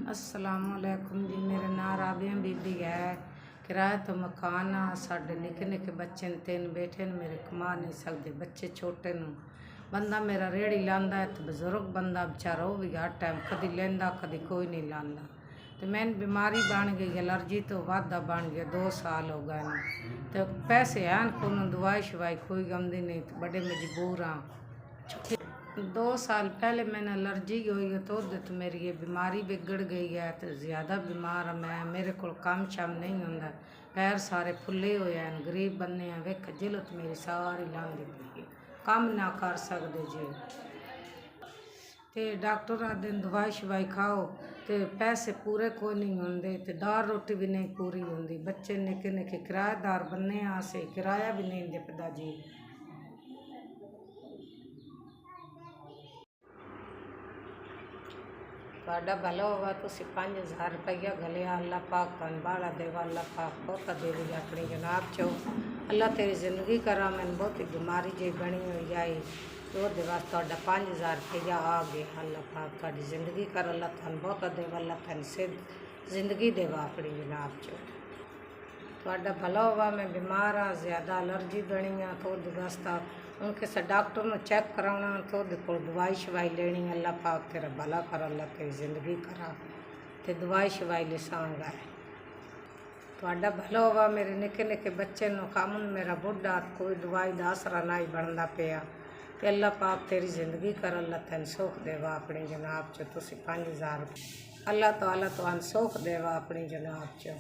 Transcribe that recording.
अस्सलामुअलैकुम जी। मेरा नाम राबिया बीबी है। किराए तो मकान आ। साढ़े निके निके बच्चे ने, 3 बेटे ने मेरे, कमा नहीं सकते, बच्चे छोटे न। बंदा मेरा रेड़ी लांदा है तो बजुर्ग बंदा बेचारा, वो भी हर टाइम कदी लेंदा कदी कोई नहीं लांदा। तो मैंने बीमारी बन गई, एलर्जी तो वादा बन गया, 2 साल हो गए न। तो पैसे हैं को दवाई शवाई कोई गमदी नहीं, तो बड़े मजबूर हाँ। 2 साल पहले मैंने एलर्जी हुई है, तो मेरी ये बीमारी बिगड़ गई है, तो ज़्यादा बीमार मैं, मेरे को काम शाम नहीं होंदा, पैर सारे फुले हुए हैं, गरीब बंदे हैं, वेख जिलत मेरी सारी लांदी पई, काम ना कर सकते जी। तो डॉक्टर आखते दवाई शवाई खाओ, तो पैसे पूरे कोई नहीं होंगे, तो दाल रोटी भी नहीं पूरी होंगी, बच्चे निके निके किराएदार बन्ने आसे किराया भी नहीं दिपदा जी। ਤੁਹਾਡਾ भला होगा, तुसी 5000 रुपया गलिया, अल्लाह पाक तुहानू बाला देवा, अल्लाह पाक बहुता देवी अपनी जनाब चो, अल्लाह तेरी जिंदगी करा। मैंने बहुत बीमारी जी बनी हुई आई, तो वो वास्ते तुहाडा 5000 रुपया आ गया, अल्लाह पाक तुहाडी जिंदगी कर, अल्लाह तुहानू बहुता देवा, अल्लाह तुहानू सिद्ध जिंदगी देवा अपनी जनाब चो। ਤੁਹਾਡਾ भला होगा। मैं बीमार हाँ, ज़्यादा एलर्जी बनी हाँ, तो वास्ता हूँ किसी डॉक्टर में चेक कराना, तो को दवाई शवाई लेनी, अल्लाह पाक तेरा भला कर, अल्लाह तेरी जिंदगी करा, तो दवाई शवाई लिसांगा। ਤੁਹਾਡਾ भला होगा। मेरे निके निके बच्चे नो काम, मेरा बुढ़ा कोई दवाई का आसरा नहीं बनता पिया, तो अल्लाह पाक तेरी जिंदगी कर, अल्लाह तेन सुख देवा अपनी जनाब चो। तुसी 5000 अल्लाह ताला तुहानू सुख देवा अपनी जनाब चो।